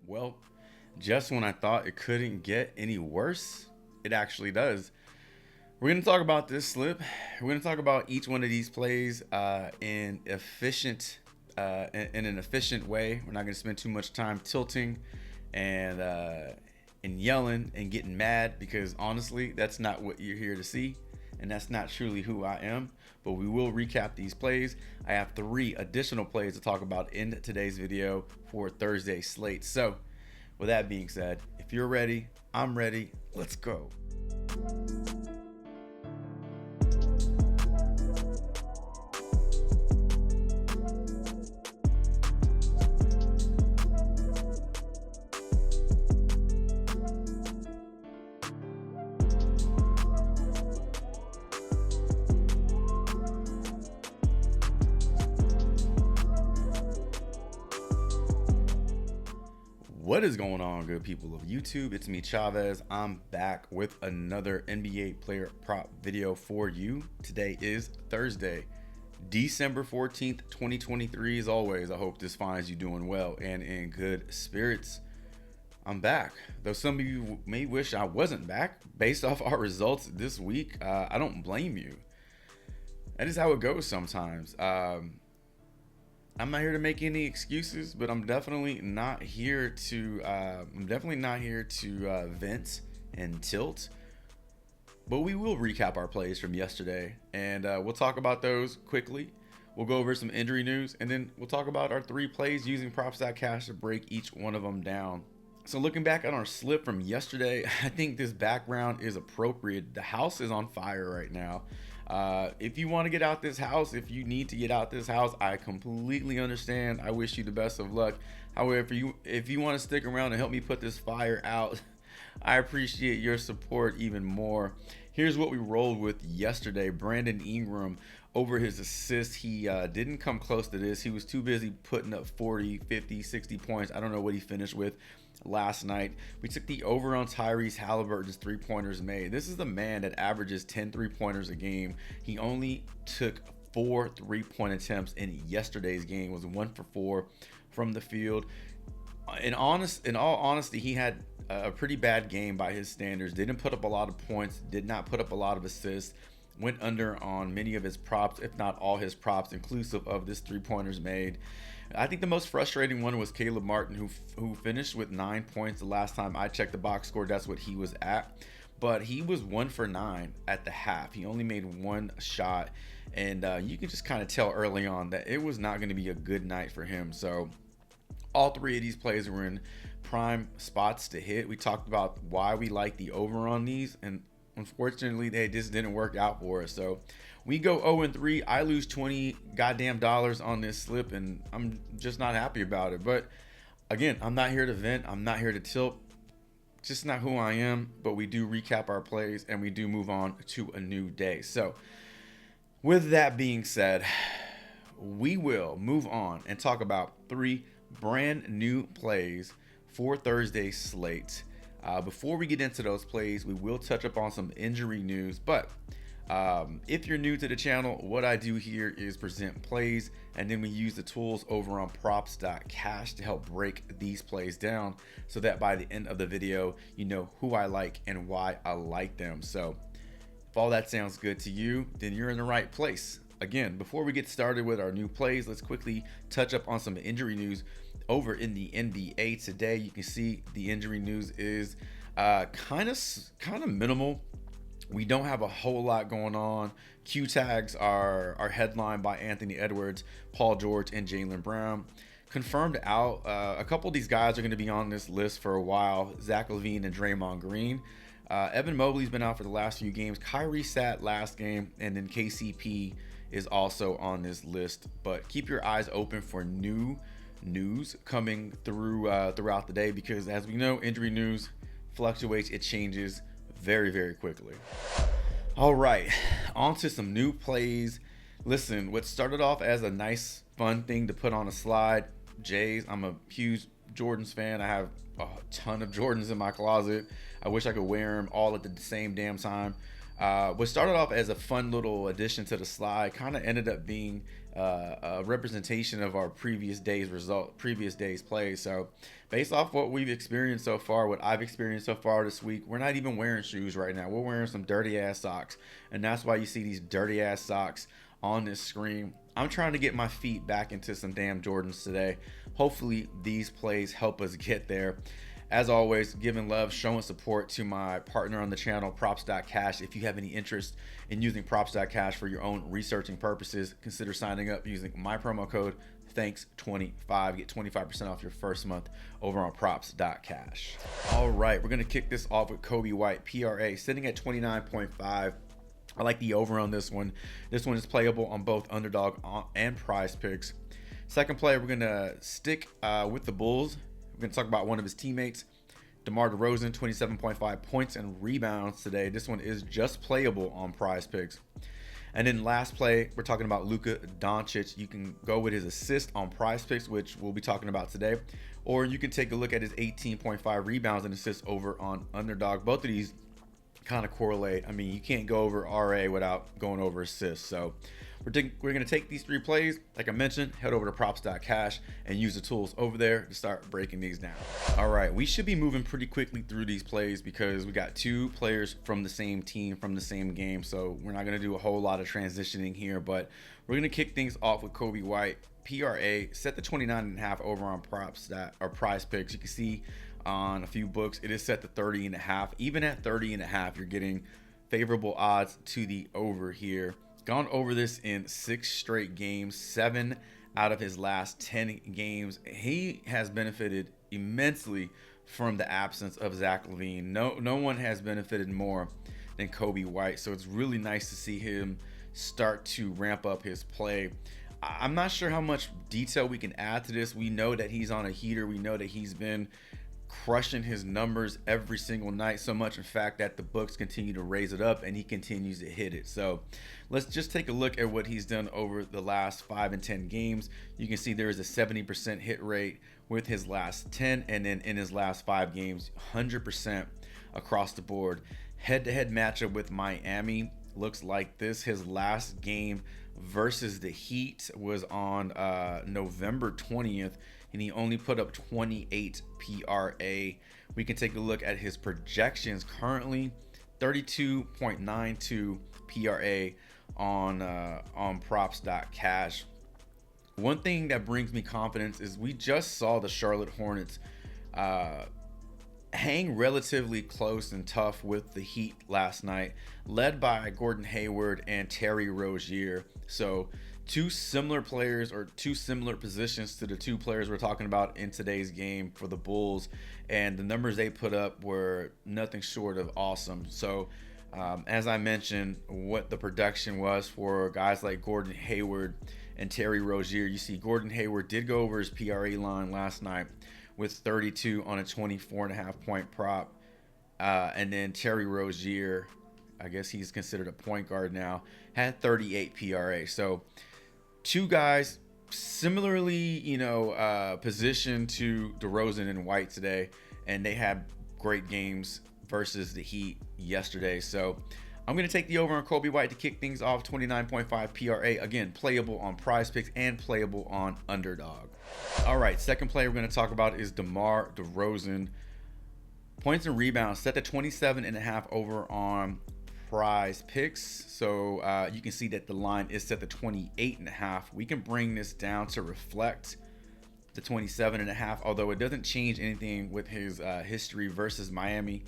Well, just when I thought it couldn't get any worse, it actually does. We're going to talk about this slip. We're going to talk about each one of these plays in an efficient way. We're not going to spend too much time tilting and yelling and getting mad, because honestly, that's not what you're here to see, and that's not truly who I am. But we will recap these plays. I have 3 additional plays to talk about in today's video for Thursday slate. So with that being said, if you're ready, I'm ready. Let's go. What is going on, good people of YouTube? It's me, Chavez. I'm back with another NBA player prop video for you. Today is Thursday, December 14th, 2023. As always, I hope this finds you doing well and in good spirits. I'm back, though some of you may wish I wasn't back based off our results this week. I don't blame you. That is how it goes sometimes. I'm not here to make any excuses, but I'm definitely not here to vent and tilt. But we will recap our plays from yesterday, and we'll talk about those quickly. We'll go over some injury news, and then we'll talk about our 3 plays using props.cash to break each one of them down. So looking back on our slip from yesterday, I think this background is appropriate. The house is on fire right now. If you want to get out this house, if you need to get out this house, I completely understand. I wish you the best of luck. However, if you want to stick around and help me put this fire out, I appreciate your support even more. Here's what we rolled with yesterday. Brandon Ingram, over his assist, he didn't come close to this. He was too busy putting up 40, 50, 60 points. I don't know what he finished with last night. We took the over on Tyrese Halliburton's 3-pointers made. This is the man that averages 10 3-pointers a game. He only took 4 3-point attempts in yesterday's game, was 1 for 4 from the field. In all honesty, he had a pretty bad game by his standards. Didn't put up a lot of points, did not put up a lot of assists, went under on many of his props, if not all his props, inclusive of this 3-pointers made. I think the most frustrating one was Caleb Martin, who finished with 9 points. The last time I checked the box score, that's what he was at. But he was 1 for 9 at the half. He only made 1 shot, and you can just kind of tell early on that it was not going to be a good night for him. So all 3 of these plays were in prime spots to hit. We talked about why we like the over on these, and unfortunately, they just didn't work out for us. So we go 0-3. I lose 20 goddamn dollars on this slip, and I'm just not happy about it. But again, I'm not here to vent. I'm not here to tilt. Just not who I am. But we do recap our plays, and we do move on to a new day. So with that being said, we will move on and talk about 3 brand new plays for Thursday's slate. Before we get into those plays, we will touch up on some injury news. But if you're new to the channel, what I do here is present plays, and then we use the tools over on props.cash to help break these plays down, so that by the end of the video, you know who I like and why I like them. So if all that sounds good to you, then you're in the right place. Again, before we get started with our new plays, let's quickly touch up on some injury news over in the NBA today. You can see the injury news is kind of minimal. We don't have a whole lot going on. Q tags are headlined by Anthony Edwards, Paul George, and Jaylen Brown. Confirmed out, a couple of these guys are going to be on this list for a while. Zach LaVine and Draymond Green. Evan Mobley's been out for the last few games. Kyrie sat last game, and then KCP is also on this list. But keep your eyes open for new news coming through throughout the day, because as we know, injury news fluctuates. It changes very, very quickly. All right, on to some new plays. Listen, what started off as a nice fun thing to put on a slide, Jays. I'm a huge Jordans fan. I have a ton of Jordans in my closet. I wish I could wear them all at the same damn time. What started off as a fun little addition to the slide kind of ended up being a representation of our previous days plays. So based off what we've experienced so far, what I've experienced so far this week, we're not even wearing shoes right now. We're wearing some dirty ass socks, and that's why you see these dirty ass socks on this screen. I'm trying to get my feet back into some damn Jordans today. Hopefully these plays help us get there. As always, giving love, showing support to my partner on the channel, Props.Cash. If you have any interest in using Props.Cash for your own researching purposes, consider signing up using my promo code THANKS25. Get 25% off your first month over on Props.Cash. All right, we're going to kick this off with Kobe White, PRA, sitting at 29.5. I like the over on this one. This one is playable on both Underdog and Prizepicks. Second play, we're going to stick with the Bulls. We're going to talk about one of his teammates, DeMar DeRozan, 27.5 points and rebounds today. This one is just playable on Prizepicks. And then last play, we're talking about Luka Doncic. You can go with his assist on Prizepicks, which we'll be talking about today. Or you can take a look at his 18.5 rebounds and assists over on Underdog. Both of these kind of correlate. I mean, you can't go over RA without going over assists. So we're going to take these three plays. Like I mentioned, head over to Props.Cash and use the tools over there to start breaking these down. All right, we should be moving pretty quickly through these plays because we got two players from the same team, from the same game. So we're not going to do a whole lot of transitioning here, but we're going to kick things off with Kobe White. PRA, set the 29.5 over on Prizepicks. You can see on a few books, it is set to 30.5. Even at 30.5, you're getting favorable odds to the over here. Gone over this in 6 straight games, 7 out of his last 10 games. He has benefited immensely from the absence of Zach LaVine. No one has benefited more than Kobe White. So it's really nice to see him start to ramp up his play. I'm not sure how much detail we can add to this. We know that he's on a heater. We know that he's been crushing his numbers every single night, so much in fact that the books continue to raise it up and he continues to hit it. So let's just take a look at what he's done over the last 5 and 10 games. You can see there is a 70% hit rate with his last 10, and then in his last 5 games, 100% across the board. Head-to-head matchup with Miami looks like this. His last game versus the Heat was on November 20th, and he only put up 28 PRA. We can take a look at his projections currently, 32.92 PRA on Props.Cash. One thing that brings me confidence is we just saw the Charlotte Hornets hang relatively close and tough with the Heat last night, led by Gordon Hayward and Terry Rozier. So two similar players, or two similar positions to the two players we're talking about in today's game for the Bulls, and the numbers they put up were nothing short of awesome. So as I mentioned, what the production was for guys like Gordon Hayward and Terry Rozier, you see Gordon Hayward did go over his PRA line last night with 32 on a 24.5 point prop, and then Terry Rozier, I guess he's considered a point guard now, had 38 PRA. So two guys similarly, positioned to DeRozan and White today, and they had great games versus the Heat yesterday. So I'm going to take the over on Kobe White to kick things off, 29.5 PRA. Again, playable on Prizepicks and playable on Underdog. All right, second player we're going to talk about is DeMar DeRozan. Points and rebounds set to 27.5 over on Prizepicks. So you can see that the line is set to 28.5. We can bring this down to reflect the 27.5, although it doesn't change anything with his history versus Miami.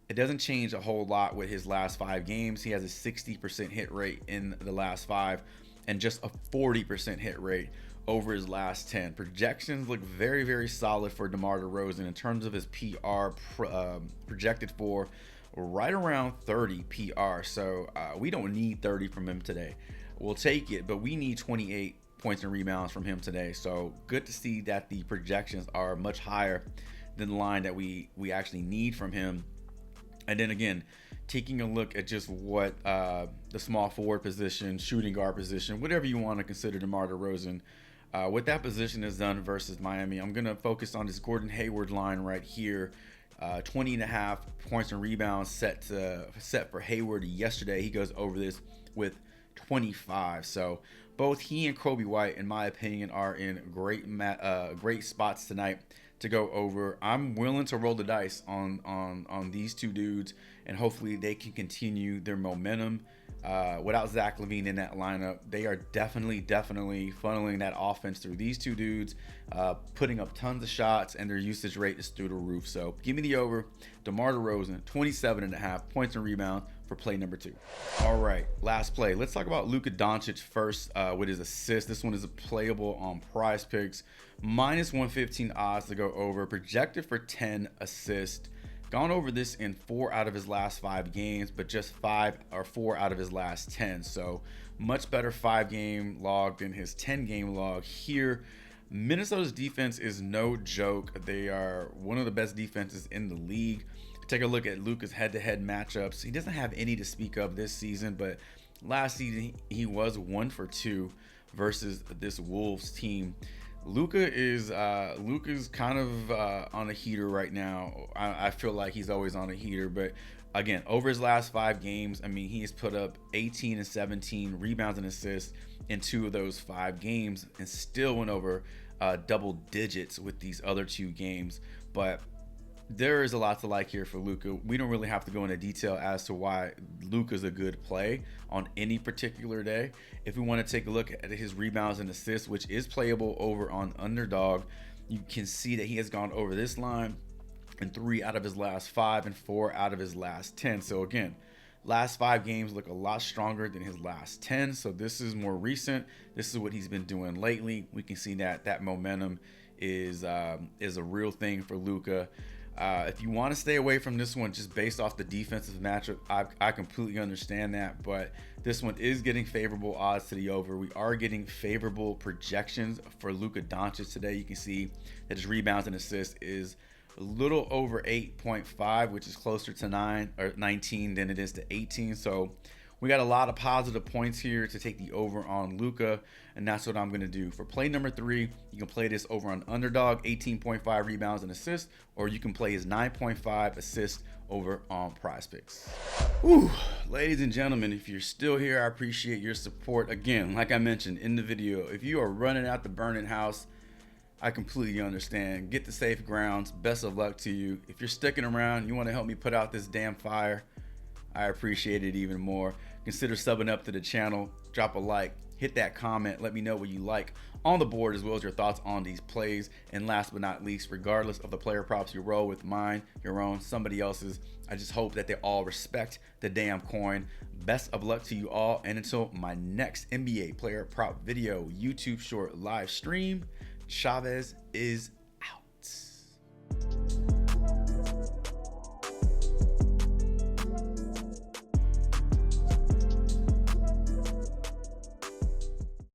It doesn't change a whole lot with his last 5 games. He has a 60% hit rate in the last 5 and just a 40% hit rate over his last 10. Projections look very, very solid for DeMar DeRozan in terms of his PR, projected for right around 30 PR. So we don't need 30 from him today. We'll take it, but we need 28 points and rebounds from him today. So good to see that the projections are much higher than the line that we actually need from him. And then again, taking a look at just what the small forward position, shooting guard position, whatever you want to consider DeMar DeRozan, what that position has done versus Miami. I'm going to focus on this Gordon Hayward line right here. 20.5 points and rebounds set for Hayward yesterday. He goes over this with 25. So Both he and Kobe White, in my opinion, are in great spots tonight to go over. I'm willing to roll the dice on these two dudes, and hopefully they can continue their momentum. Without Zach LaVine in that lineup, they are definitely funneling that offense through these two dudes, putting up tons of shots, and their usage rate is through the roof. So give me the over. DeMar DeRozan, 27.5 points and rebounds for play number 2. All right, last play. Let's talk about Luka Doncic first with his assist. This one is playable on Prizepicks. Minus 115 odds to go over. Projected for 10 assists. Gone over this in 4 out of his last 5 games, but just 4 out of his last 10. So much better 5-game log than his 10-game log here. Minnesota's defense is no joke. They are one of the best defenses in the league. Take a look at Luka's head-to-head matchups. He doesn't have any to speak of this season, but last season he was 1 for 2 versus this Wolves team. Luka's kind of on a heater right now. I feel like he's always on a heater, but again, over his last 5 games, I mean, he has put up 18 and 17 rebounds and assists in 2 of those 5 games, and still went over double digits with these other 2 games. But there is a lot to like here for Luka. We don't really have to go into detail as to why Luka's a good play on any particular day. If we want to take a look at his rebounds and assists, which is playable over on Underdog, you can see that he has gone over this line in 3 out of his last 5 and 4 out of his last 10. So again, last 5 games look a lot stronger than his last 10. So this is more recent. This is what he's been doing lately. We can see that momentum is a real thing for Luka. If you want to stay away from this one just based off the defensive matchup, I completely understand that, but this one is getting favorable odds to the over. We are getting favorable projections for Luka Doncic today. You can see that his rebounds and assists is a little over 8.5, which is closer to 9 or 19 than it is to 18. So we got a lot of positive points here to take the over on Luka, and that's what I'm going to do. For play number 3, you can play this over on Underdog, 18.5 rebounds and assists, or you can play his 9.5 assists over on Prizepicks. Whew, ladies and gentlemen, if you're still here, I appreciate your support. Again, like I mentioned in the video, if you are running out the burning house, I completely understand. Get to safe grounds. Best of luck to you. If you're sticking around, you want to help me put out this damn fire, I appreciate it even more. Consider subbing up to the channel, drop a like, hit that comment, let me know what you like on the board as well as your thoughts on these plays. And last but not least, regardless of the player props you roll with, mine, your own, somebody else's, I just hope that they all respect the damn coin. Best of luck to you all, and until my next NBA player prop video, YouTube short live stream, Chavez is